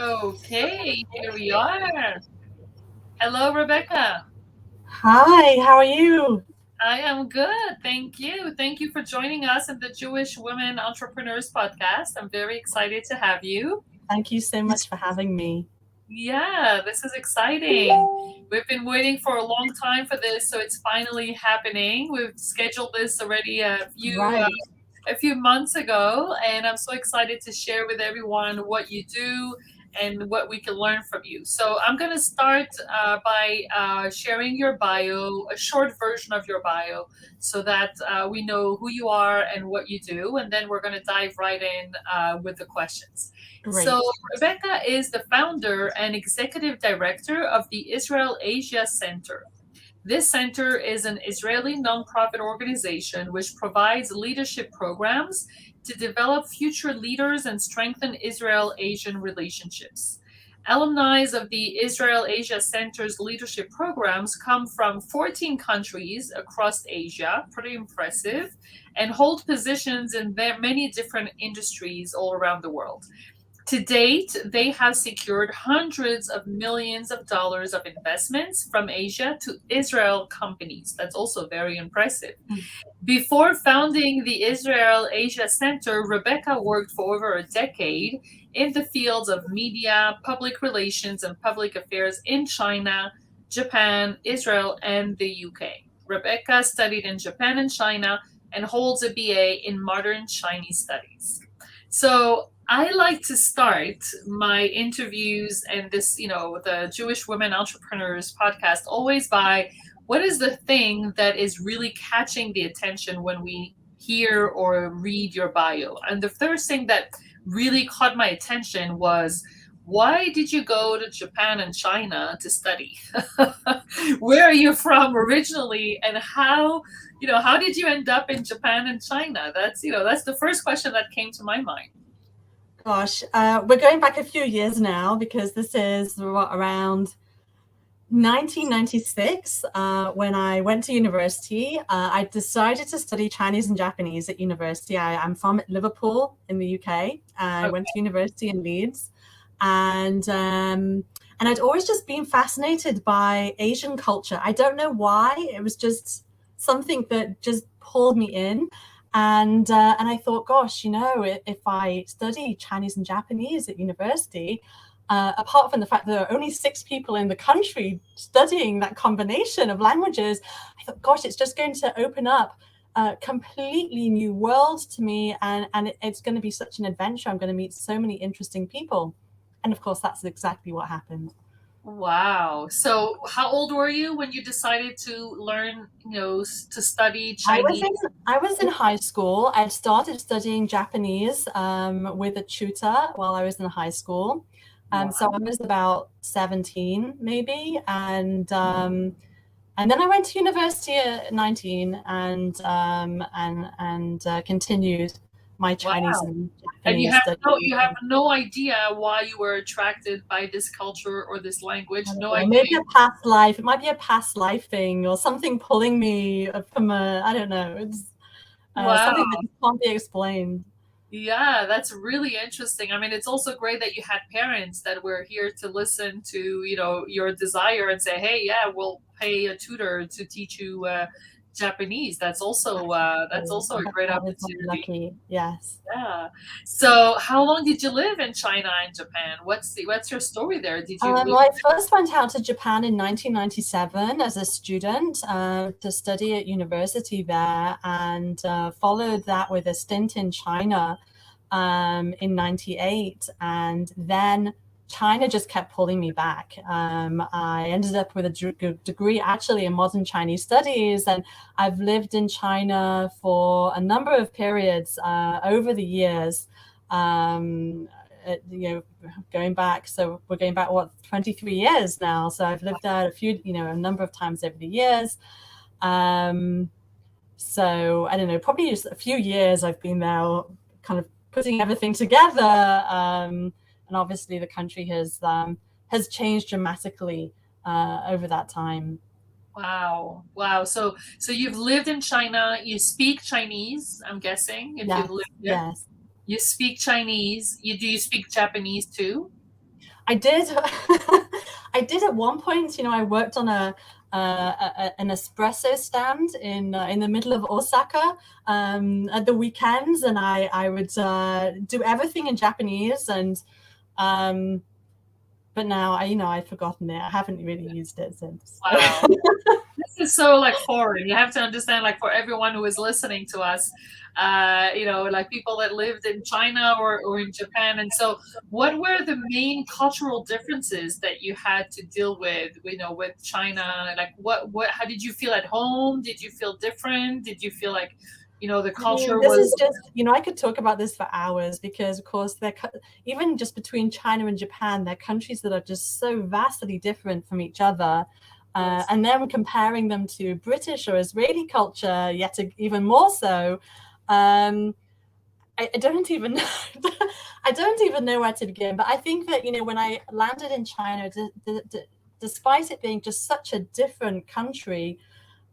Okay, here we are. Hello, Rebecca. Hi, how are you? I am good. Thank you. Thank you for joining us in the Jewish Women Entrepreneurs Podcast. I'm very excited to have you. Thank you so much for having me. Yeah, this is exciting. We've been waiting for a long time for this, so it's finally happening. We've scheduled this already Right. a few months ago, and I'm so excited to share with everyone what you do and what we can learn from you. So I'm going to start by sharing your bio, a short version of your bio, so that we know who you are and what you do, and then we're going to dive right in with the questions. So Great. Rebecca is the founder and executive director of the Israel Asia Center. This center is an Israeli nonprofit organization which provides leadership programs to develop future leaders and strengthen Israel Asian relationships. Alumni of the Israel Asia Center's leadership programs come from 14 countries across Asia, pretty impressive, and hold positions in many different industries all around the world. To date, they have secured hundreds of millions of dollars of investments from Asia to Israel companies. That's also very impressive. Before founding the Israel Asia Center, Rebecca worked for over a decade in the fields of media, public relations, and public affairs in China, Japan, Israel, and the UK. Rebecca studied in Japan and China and holds a BA in modern Chinese studies. So I like to start my interviews and this, the Jewish Women Entrepreneurs podcast always by what is the thing that is really catching the attention when we hear or read your bio? And the first thing that really caught my attention was, why did you go to Japan and China to study? Where are you from originally, and how did you end up in Japan and China? That's the first question that came to my mind. Gosh, we're going back a few years now because this is around 1996 when I went to university. I decided to study Chinese and Japanese at university. I'm from Liverpool in the UK. I went to university in Leeds, and I'd always just been fascinated by Asian culture. I don't know why. It was just something that just pulled me in. And I thought, gosh, if I study Chinese and Japanese at university, apart from the fact that there are only 6 people in the country studying that combination of languages, I thought, gosh, it's just going to open up a completely new world to me, and it's going to be such an adventure. I'm going to meet so many interesting people. And of course, that's exactly what happened. Wow. So how old were you when you decided to learn, to study Chinese? I was in high school. I started studying Japanese with a tutor while I was in high school. So I was about 17 maybe. And then I went to university at 19 and continued my Chinese and Japanese And studies. you have no idea why you were attracted by this culture or this language. No idea. Maybe a past life. It might be a past life thing or something pulling me from I don't know. It's something that can't be explained. Yeah, that's really interesting. I mean, it's also great that you had parents that were here to listen to, your desire and say, hey, yeah, we'll pay a tutor to teach you Japanese. That's also a great opportunity. Lucky. Yes. Yeah. So, how long did you live in China and Japan? What's your story there? Did you? Well, I first went out to Japan in 1997 as a student to study at university there, and followed that with a stint in China in 98, and then China just kept pulling me back. I ended up with a degree actually in modern Chinese studies, and I've lived in China for a number of periods over the years. Going back, so we're going back 23 years now. So I've lived there a number of times over the years. So I don't know, probably just a few years I've been there, kind of putting everything together. And obviously the country has changed dramatically over that time. Wow. So you've lived in China. You speak Chinese, I'm guessing. If Yes, you've lived there. yes. You speak Chinese. Do you speak Japanese too? I did. I did at one point. I worked on an espresso stand in the middle of Osaka at the weekends, and I would do everything in Japanese. And but now I've forgotten it. I haven't really used it since. Wow. This is so like foreign. You have to understand, like, for everyone who is listening to us, like people that lived in China or in Japan. And so what were the main cultural differences that you had to deal with, with China? Like how did you feel at home? Did you feel different? Did you feel like, the culture this was... is just, I could talk about this for hours, because of course even just between China and Japan, they're countries that are just so vastly different from each other. And then comparing them to British or Israeli culture, yet even more so. I don't even know where to begin. But I think that when I landed in China, despite it being just such a different country,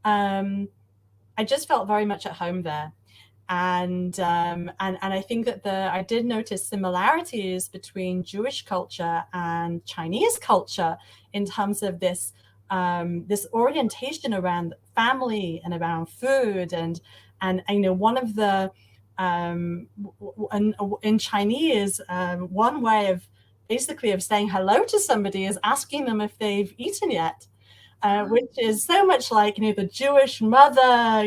I just felt very much at home there. And I think that I did notice similarities between Jewish culture and Chinese culture in terms of this orientation around family and around food, and one of the in Chinese, one way of basically of saying hello to somebody is asking them if they've eaten yet, which is so much like the Jewish mother,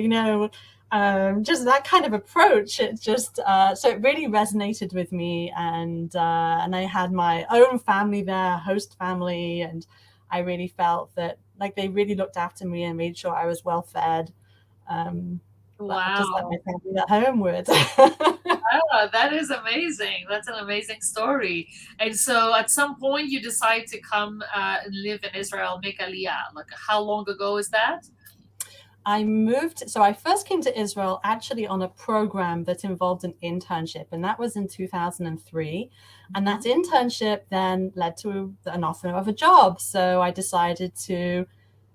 just that kind of approach. It just so it really resonated with me, and I had my own family there, host family, and I really felt that like they really looked after me and made sure I was well fed. Wow. Just like my family at home would. Wow, that is amazing. That's an amazing story. And so at some point you decide to come and live in Israel, make Aliyah. Like, how long ago is that? So I first came to Israel actually on a program that involved an internship, and that was in 2003. And that internship then led to an offer of a job. So I decided to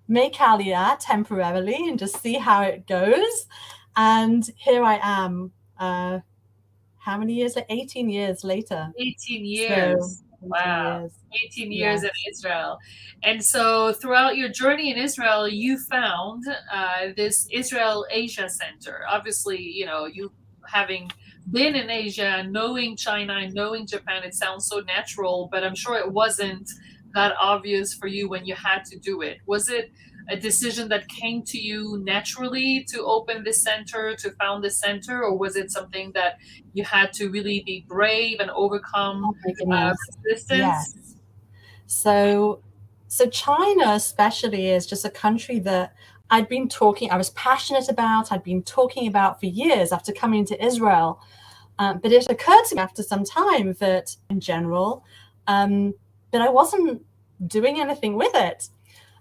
make Aliyah temporarily and just see how it goes. And here I am. How many years? 18 years later. 18 years. So, wow. 18 years in Israel. And so throughout your journey in Israel, you found this Israel Asia Center. Obviously, you having been in Asia, knowing China and knowing Japan, it sounds so natural, but I'm sure it wasn't that obvious for you when you had to do it. Was it a decision that came to you naturally to open this center, to found this center, or was it something that you had to really be brave and overcome resistance? Yes. So China especially is just a country that I was passionate about, I'd been talking about for years after coming to Israel. But it occurred to me after some time that in general, that I wasn't doing anything with it.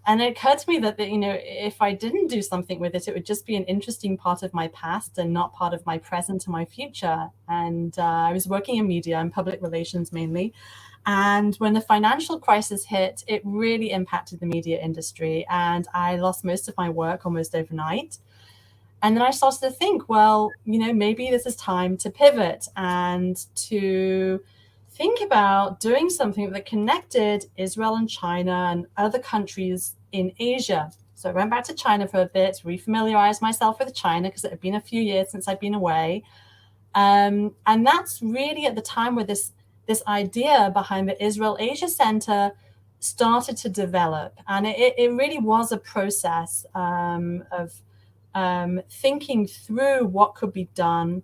And it occurred to me that, if I didn't do something with it, it would just be an interesting part of my past and not part of my present and my future. And I was working in media and public relations mainly. And when the financial crisis hit, it really impacted the media industry. And I lost most of my work almost overnight. And then I started to think, well, maybe this is time to pivot and to think about doing something that connected Israel and China and other countries in Asia. So I went back to China for a bit, refamiliarized myself with China because it had been a few years since I'd been away. And that's really at the time where this idea behind the Israel Asia Center started to develop. And it really was a process of thinking through what could be done,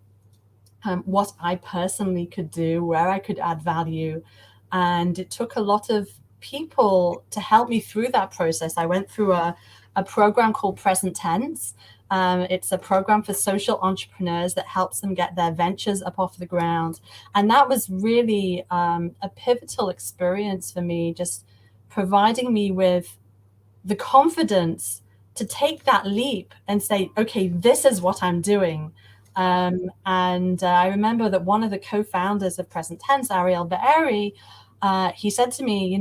what I personally could do, where I could add value. And it took a lot of people to help me through that process. I went through a program called Present Tense. It's a program for social entrepreneurs that helps them get their ventures up off the ground. And that was really a pivotal experience for me, just providing me with the confidence to take that leap and say, okay, this is what I'm doing. And I remember that one of the co-founders of Present Tense, Ariel Be'eri, he said to me,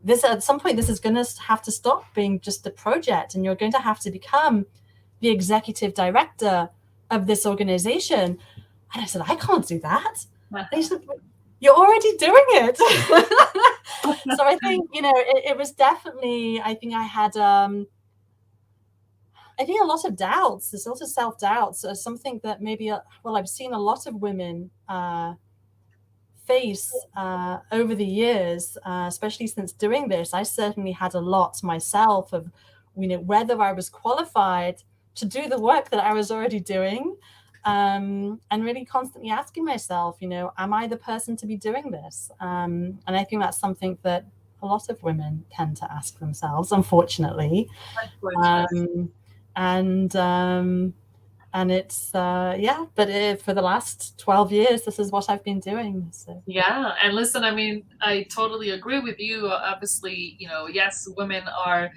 this at some point, this is going to have to stop being just a project, and you're going to have to become the executive director of this organization. And I said, I can't do that. And he said, you're already doing it. So I think, it was definitely, I think I had, I think a lot of doubts. There's a lot of self-doubts. So something that maybe, I've seen a lot of women face over the years, especially since doing this. I certainly had a lot myself of, whether I was qualified to do the work that I was already doing, and really constantly asking myself, am I the person to be doing this? And I think that's something that a lot of women tend to ask themselves, unfortunately. And it's but for the last 12 years, this is what I've been doing. So. Yeah, and listen, I mean, I totally agree with you. Obviously, yes, women are,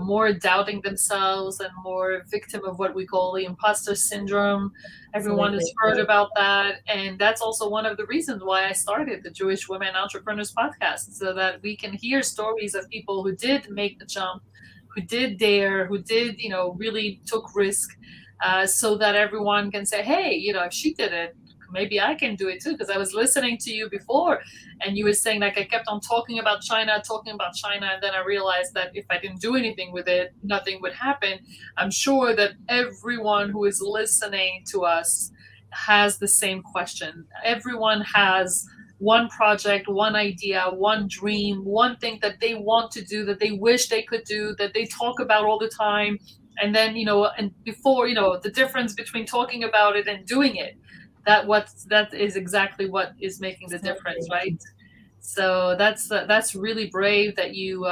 more doubting themselves and more victim of what we call the imposter syndrome. Everyone has heard about that, and that's also one of the reasons why I started the Jewish Women Entrepreneurs Podcast, so that we can hear stories of people who did make the jump, who did dare, who did, really took risk, so that everyone can say, hey, if she did it, maybe I can do it too. Because I was listening to you before, and you were saying, like, I kept on talking about China, and then I realized that if I didn't do anything with it, nothing would happen. I'm sure that everyone who is listening to us has the same question. Everyone has one project, one idea, one dream, one thing that they want to do, that they wish they could do, that they talk about all the time. And then, and before, the difference between talking about it and doing it, that is exactly what is making the difference, right? So that's really brave that you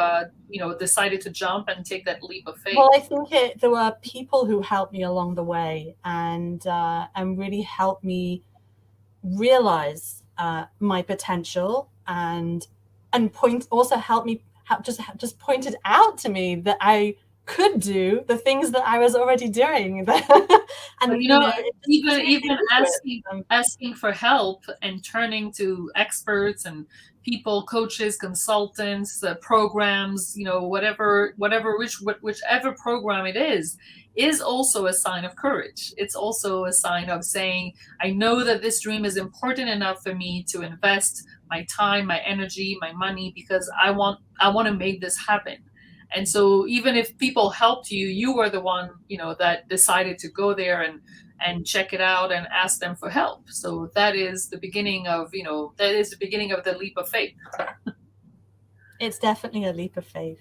decided to jump and take that leap of faith. Well, I think there were people who helped me along the way, and really helped me realize my potential, and also helped me just pointed out to me that I could do the things that I was already doing. And even asking for help and turning to experts and people, coaches, consultants, programs, whichever program it is also a sign of courage. It's also a sign of saying, I know that this dream is important enough for me to invest my time, my energy, my money, because I want to make this happen. And so even if people helped you, you were the one, that decided to go there and check it out and ask them for help. So that is the beginning of the leap of faith. It's definitely a leap of faith.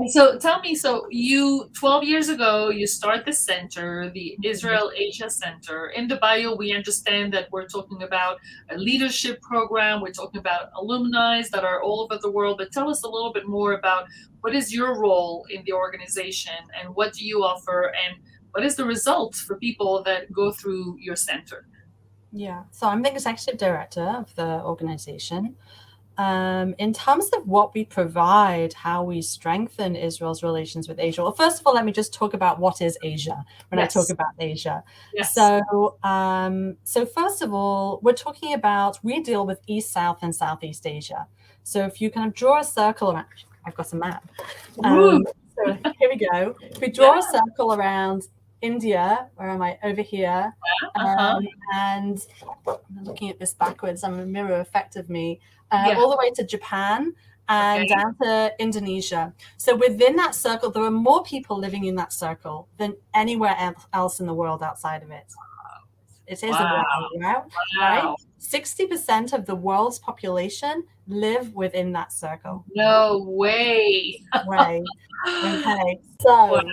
So tell me, so you 12 years ago, you start the center, the Israel Asia Center. In the bio, we understand that we're talking about a leadership program. We're talking about alumni that are all over the world. But tell us a little bit more about what is your role in the organization, and what do you offer, and what is the result for people that go through your center? Yeah, so I'm the executive director of the organization. In terms of what we provide, how we strengthen Israel's relations with Asia. Well, first of all, let me just talk about what is Asia when I talk about Asia. Yes. So first of all, we deal with East, South, and Southeast Asia. So if you kind of draw a circle around, I've got a map. So here we go. If we draw a circle around India, where am I? Over here. And I'm looking at this backwards. I'm a mirror effect of me. All the way to Japan and down to Indonesia. So within that circle, there are more people living in that circle than anywhere else in the world outside of it. It is a wow. Right? 60% of the world's population live within that circle. No way. Okay. So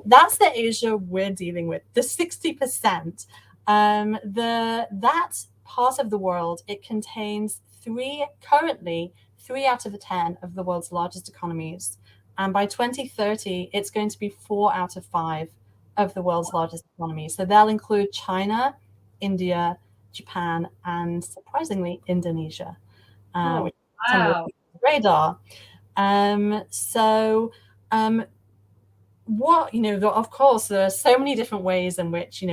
that's the Asia we're dealing with. The 60%. That part of the world, it contains currently 3 out of the 10 of the world's largest economies. And by 2030, it's going to be 4 out of 5 of the world's largest economies. So they'll include China, India, Japan, and surprisingly, Indonesia. Which is on the radar. Of course, there are so many different ways in which,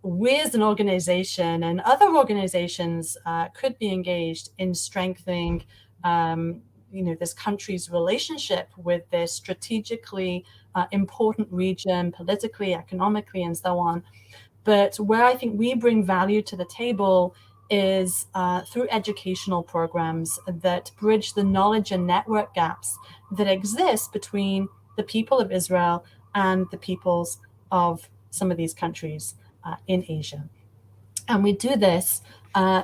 we as an organization and other organizations could be engaged in strengthening, this country's relationship with this strategically important region, politically, economically, and so on. But where I think we bring value to the table is through educational programs that bridge the knowledge and network gaps that exist between the people of Israel and the peoples of some of these countries in Asia. And we do this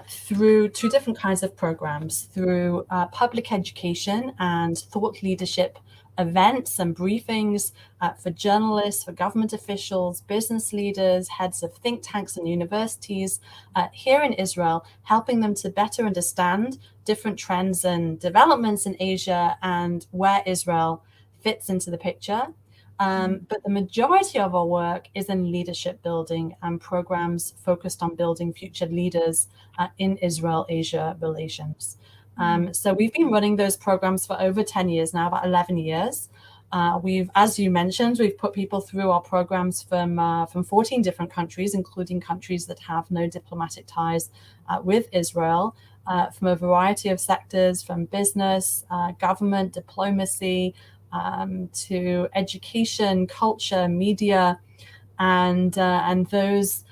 through two different kinds of programs, through public education and thought leadership events and briefings for journalists, for government officials, business leaders, heads of think tanks and universities here in Israel, helping them to better understand different trends and developments in Asia and where Israel fits into the picture. But the majority of our work is in leadership building and programs focused on building future leaders in Israel-Asia relations. So we've been running those programs for over 10 years now, about 11 years. As you mentioned, we've put people through our programs from 14 different countries, including countries that have no diplomatic ties with Israel, from a variety of sectors, from business, government, diplomacy, to education, culture, media, and those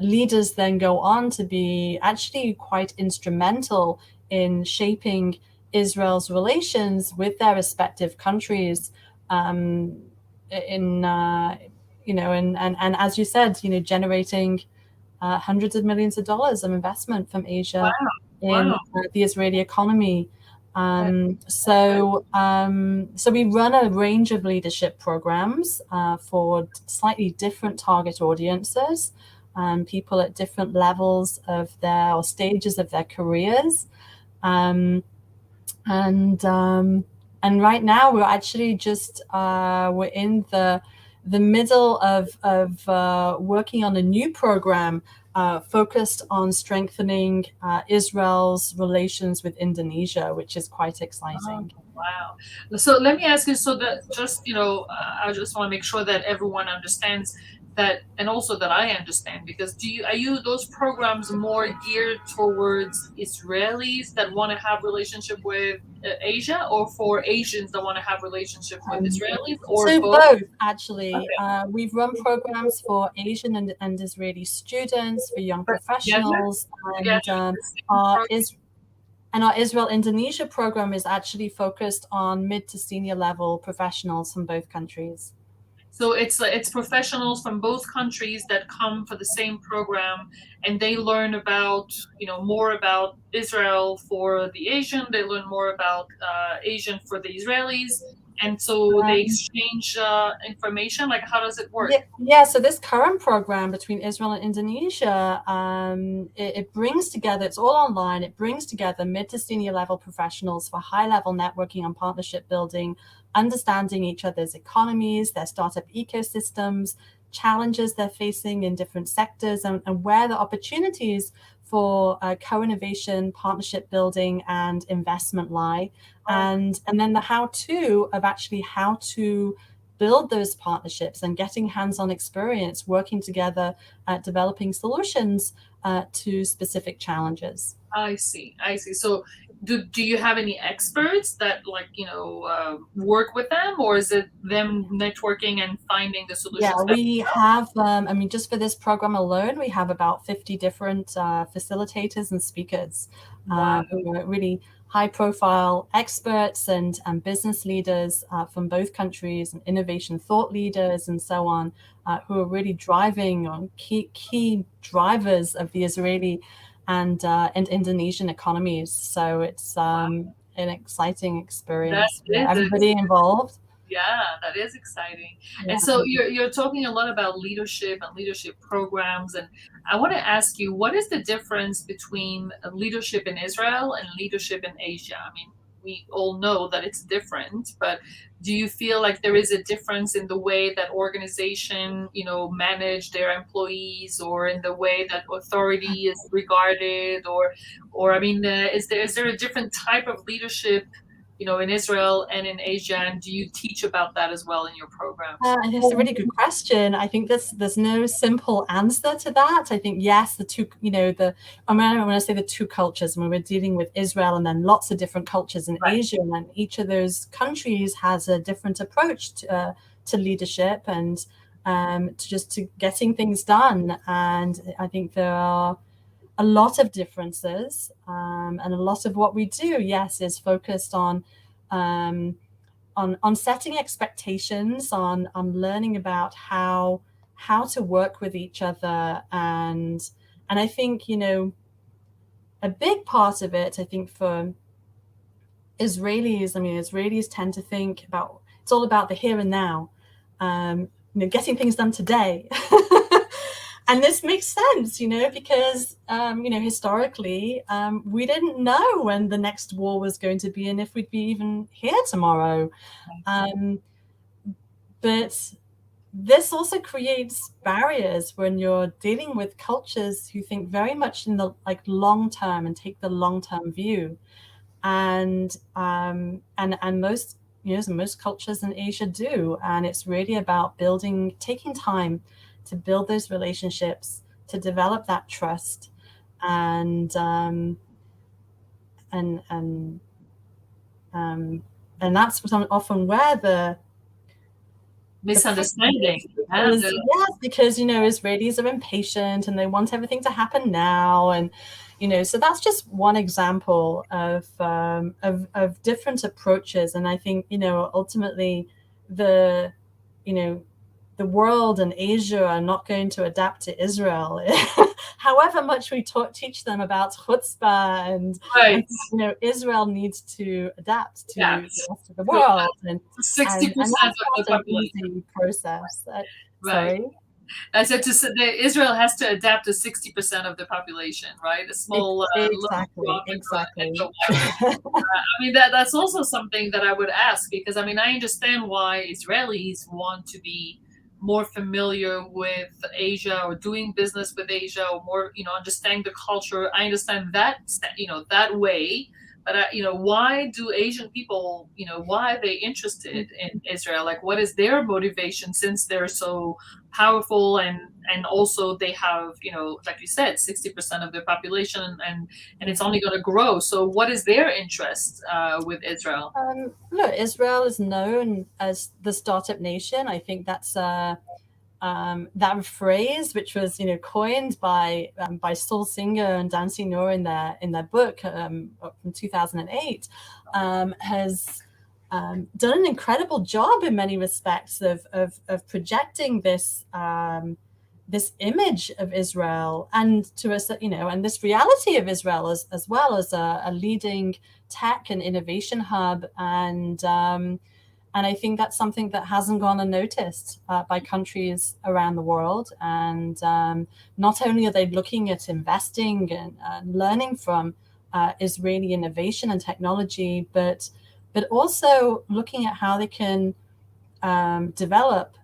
leaders then go on to be actually quite instrumental in shaping Israel's relations with their respective countries. And as you said, generating hundreds of millions of dollars of investment from Asia in the Israeli economy. So we run a range of leadership programs for slightly different target audiences, people at different levels of or stages of their careers. And right now we're actually just we're in the middle of working on a new program focused on strengthening Israel's relations with Indonesia, which is quite exciting. Oh, wow. So let me ask you, so that just, I just want to make sure that everyone understands that, and also that I understand, because are those programs more geared towards Israelis that want to have relationship with Asia, or for Asians that want to have relationship with Israelis, or so both actually? Okay. We've run programs for Asian and Israeli students, for young professionals, and our Israel-Indonesia program is actually focused on mid to senior level professionals from both countries. So it's professionals from both countries that come for the same program, and they learn about more about Israel for the Asian. They learn more about Asian for the Israelis, and so they exchange information. Like, how does it work? Yeah. So this current program between Israel and Indonesia, it brings together. It's all online. It brings together mid to senior level professionals for high level networking and partnership building, understanding each other's economies, their startup ecosystems, challenges they're facing in different sectors, and where the opportunities for co-innovation, partnership building, and investment lie, and then the how-to of actually how to build those partnerships and getting hands-on experience working together at developing solutions to specific challenges. I see. So do you have any experts that work with them, or is it them networking and finding the solutions? Yeah, we have, just for this program alone, we have about 50 different facilitators and speakers who are really high-profile experts and business leaders from both countries, and innovation thought leaders and so on, who are really driving on key drivers of the Israeli and Indonesian economies. So it's an exciting experience for everybody involved. Yeah, that is exciting. Yeah. And so you're talking a lot about leadership and leadership programs, and I want to ask you, what is the difference between leadership in Israel and leadership in Asia? I mean, we all know that it's different, but do you feel like there is a difference in the way that organization, manage their employees, or in the way that authority is regarded, or I mean, is there a different type of leadership in Israel and in Asia, and do you teach about that as well in your program? It's a really good question. I think there's no simple answer to that. I think, yes, the two, when I say the two cultures, when we're dealing with Israel and then lots of different cultures in Asia, and then each of those countries has a different approach to leadership and to getting things done. And I think there are a lot of differences, and a lot of what we do, yes, is focused on setting expectations, on learning about how to work with each other, and I think, you know, a big part of it, I think, for Israelis, I mean, Israelis tend to think about, it's all about the here and now, you know, getting things done today. And this makes sense, you know, because, you know, historically, we didn't know when the next war was going to be and if we'd be even here tomorrow. But this also creates barriers when you're dealing with cultures who think very much in the long term and take the long term view. And most, you know, most cultures in Asia do, and it's really about taking time to build those relationships, to develop that trust, and that's often where the misunderstanding. Yes, because, you know, Israelis are impatient and they want everything to happen now, and, you know, so that's just one example of different approaches. And I think, you know, ultimately the world and Asia are not going to adapt to Israel, however much we teach them about chutzpah and, you know, Israel needs to adapt to the rest of the world, and 60% of the population process. Right. Sorry. I said Israel has to adapt to 60% of the population, right? A small exactly. I mean, that's also something that I would ask, because I mean, I understand why Israelis want to be more familiar with Asia or doing business with Asia, or more, you know, understanding the culture. I understand that, you know, that way. But, you know, why do Asian people, you know, why are they interested in Israel? Like, what is their motivation, since they're so powerful, and also they have, you know, like you said, 60% of their population, and it's only going to grow. So what is their interest with Israel? Look, Israel is known as the startup nation. I think that's that phrase, which was, you know, coined by Saul Singer and Dan Senor in their book from 2008, has done an incredible job in many respects of projecting this this image of Israel, and to us, you know, and this reality of Israel as well as a leading tech and innovation hub, and I think that's something that hasn't gone unnoticed by countries around the world. And not only are they looking at investing and learning from Israeli innovation and technology, but also looking at how they can develop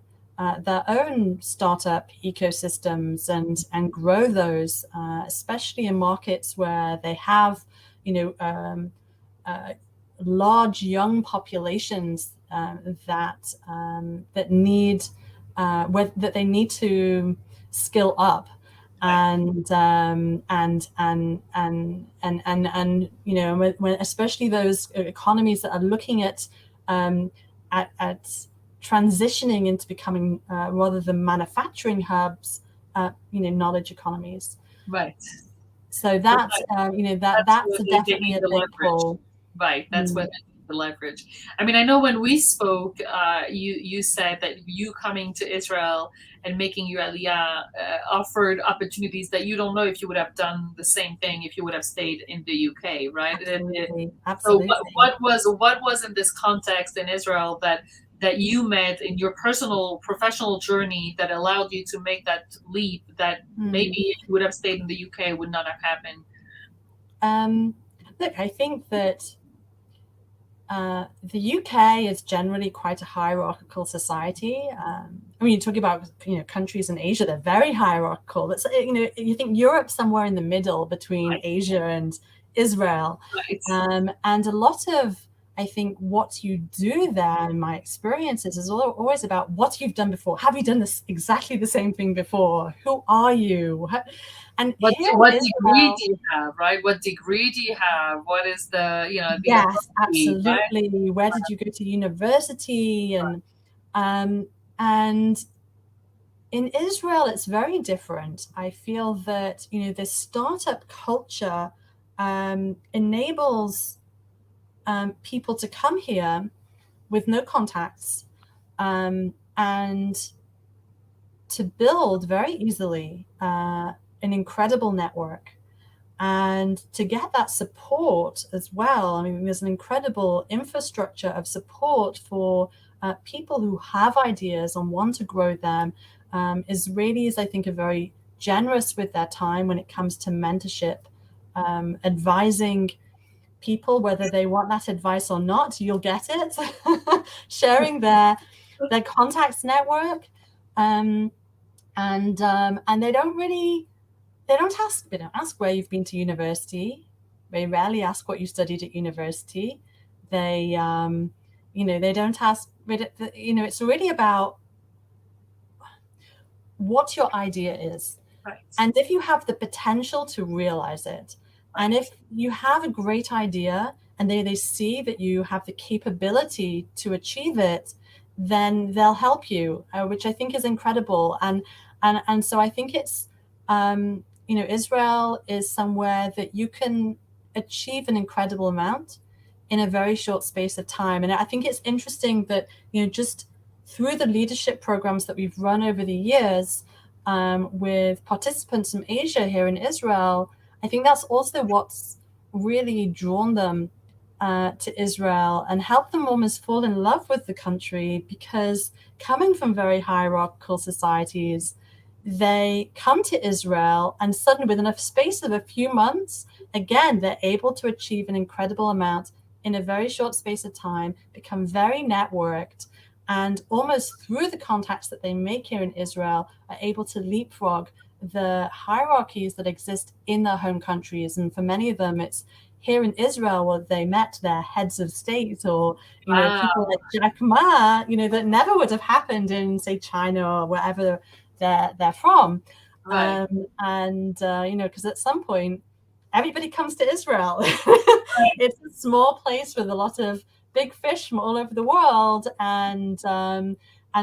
their own startup ecosystems and grow those, especially in markets where they have, you know, large young populations that need that they need to skill up, and you know, when especially those economies that are looking at transitioning into becoming rather than manufacturing hubs, you know, knowledge economies. Right. So that's you know, that's definitely a big pull. Right. That's what the leverage. I mean, I know when we spoke, you said that you coming to Israel and making your aliyah offered opportunities that you don't know if you would have done the same thing if you would have stayed in the UK, right? Absolutely. So what was in this context in Israel that you met in your personal professional journey that allowed you to make that leap that maybe if you would have stayed in the UK would not have happened? Look, I think that the UK is generally quite a hierarchical society. I mean, you're talking about, you know, countries in Asia, they're very hierarchical. It's, you know, you think Europe somewhere in the middle between Asia and Israel. And a lot of, I think, what you do there, in my experiences, is always about what you've done before. Have you done this exactly the same thing before? Who are you? And what degree do you have, right? What degree do you have? What is the, you know, the yes, absolutely. Right? Where did you go to university? And In Israel, it's very different. I feel that, this startup culture enables people to come here with no contacts and to build very easily an incredible network and to get that support as well. I mean, there's an incredible infrastructure of support for people who have ideas and want to grow them. Israelis, I think, are very generous with their time when it comes to mentorship, advising people, whether they want that advice or not, you'll get it. Sharing their contacts network, and they don't ask where you've been to university. They rarely ask what you studied at university. They they don't ask. It's really about what your idea is, Right. and if you have the potential to realize it. And if you have a great idea and they see that you have the capability to achieve it, then they'll help you, which I think is incredible. And so I think it's, Israel is somewhere that you can achieve an incredible amount in a very short space of time. And I think it's interesting that, just through the leadership programs that we've run over the years with participants from Asia here in Israel, I think that's also what's really drawn them to Israel and helped them almost fall in love with the country, because coming from very hierarchical societies, they come to Israel and suddenly within a space of a few months, again, they're able to achieve an incredible amount in a very short space of time, become very networked, and almost through the contacts that they make here in Israel are able to leapfrog the hierarchies that exist in their home countries. And for many of them, it's here in Israel where they met their heads of state, or people like Jack Ma, that never would have happened in, say, China or wherever they're from. Right. Because at some point everybody comes to Israel. It's a small place with a lot of big fish from all over the world, and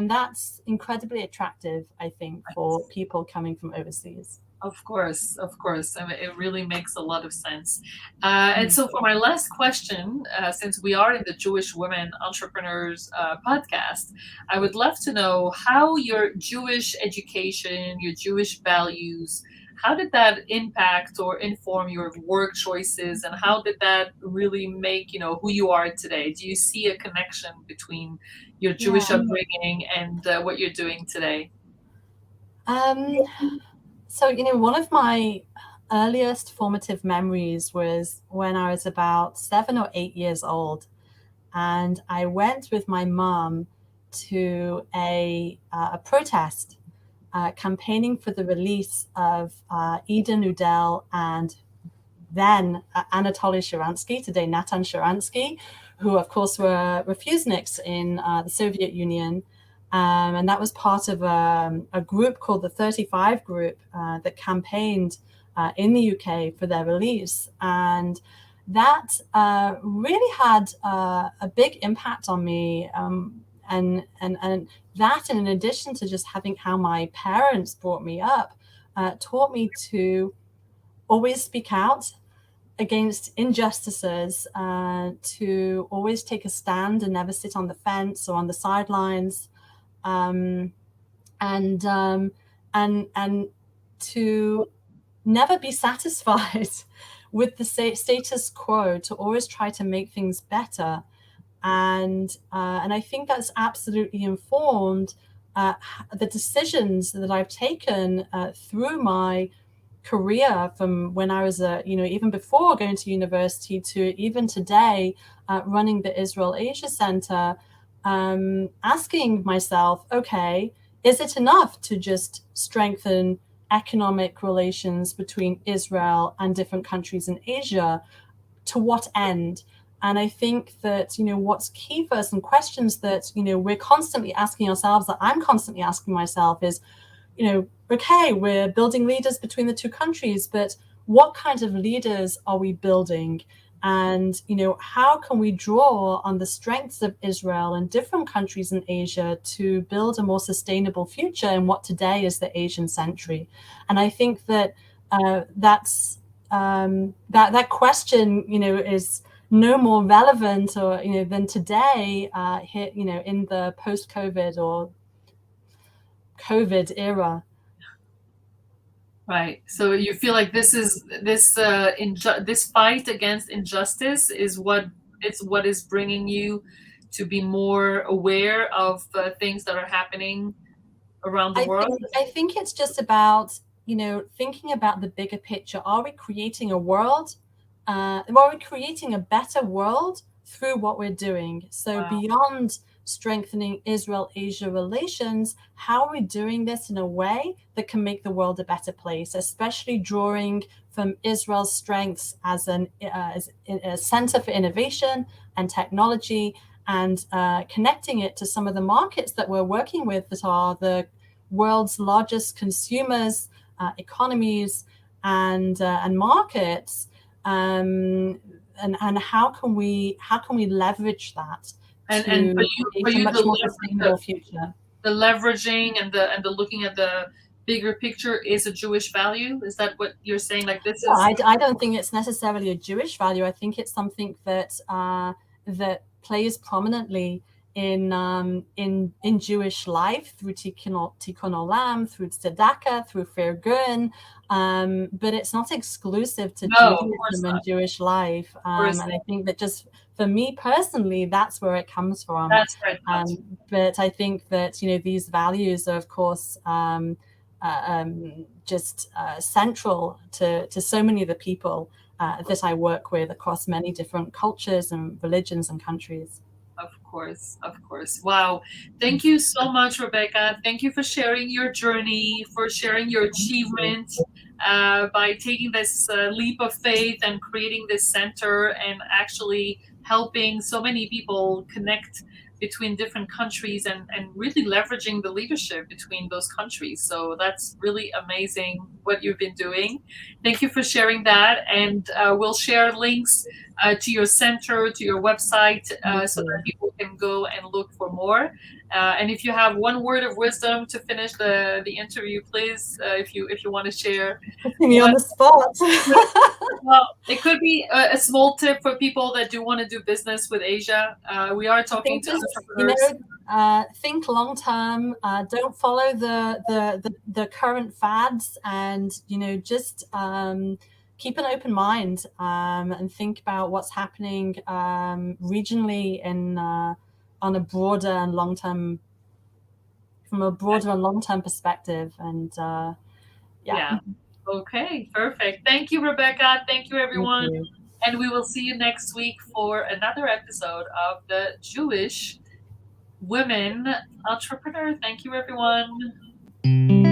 that's incredibly attractive, I think, for people coming from overseas. Of course. I mean, it really makes a lot of sense. And so, for my last question, since we are in the Jewish Women Entrepreneurs podcast, I would love to know how your Jewish education, your Jewish values, how did that impact or inform your work choices, and how did that really make who you are today? Do you see a connection between your Jewish upbringing and what you're doing today? So, one of my earliest formative memories was when I was about 7 or 8 years old, and I went with my mom to a protest campaigning for the release of Eden Udell and then Anatoly Sharansky, today Natan Sharansky, who of course were refuseniks in the Soviet Union. And that was part of a group called the 35 Group that campaigned in the UK for their release. And that really had a big impact on me. And that, in addition to just having how my parents brought me up, taught me to always speak out against injustices, to always take a stand and never sit on the fence or on the sidelines. And to never be satisfied with the status quo, to always try to make things better. And I think that's absolutely informed the decisions that I've taken through my career, from when I was even before going to university to even today, running the Israel Asia Center. Asking myself, okay, is it enough to just strengthen economic relations between Israel and different countries in Asia? To what end? And I think that, what's key for us, and questions that, we're constantly asking ourselves, that I'm constantly asking myself, is, okay, we're building leaders between the two countries, but what kind of leaders are we building? And, how can we draw on the strengths of Israel and different countries in Asia to build a more sustainable future in what today is the Asian century? And I think that that's that question, is no more relevant or than today here, in the post-COVID or COVID era. Right. So you feel like this fight against injustice is what is bringing you to be more aware of things that are happening around the world? I think it's just about, thinking about the bigger picture. Are we creating a world? Are we creating a better world through what we're doing? So Wow. Beyond strengthening Israel-Asia relations, how are we doing this in a way that can make the world a better place, especially drawing from Israel's strengths as a center for innovation and technology, and connecting it to some of the markets that we're working with that are the world's largest consumers, economies, and markets, and how can we leverage that And to create a much more sustainable future? The leveraging and the looking at the bigger picture is a Jewish value. Is that what you're saying? Like this is? I don't think it's necessarily a Jewish value. I think it's something that that plays prominently in Jewish life through Tikun Olam, through Sedaka, through Firgun, but it's not exclusive to Judaism and Jewish life. And I think that just for me personally, that's where it comes from. That's right. But I think that these values are, of course, just central to so many of the people that I work with across many different cultures and religions and countries. Of course. Wow. Thank you so much, Rebecca. Thank you for sharing your journey, for sharing your achievement by taking this leap of faith and creating this center and actually helping so many people connect between different countries and really leveraging the leadership between those countries. So that's really amazing what you've been doing. Thank you for sharing that. And we'll share links to your center, to your website, so that people can go and look for more. And if you have one word of wisdom to finish the interview, please, if you want to share. Putting me on the spot. Well, it could be a small tip for people that do want to do business with Asia. We are talking to entrepreneurs. Think long term. Don't follow the current fads, and just keep an open mind and think about what's happening regionally and on a broader and long term, from a broader and long term perspective. And yeah. Okay, perfect. Thank you, Rebecca. Thank you, everyone. Thank you. And we will see you next week for another episode of the Jewish Women Entrepreneur. Thank you, everyone.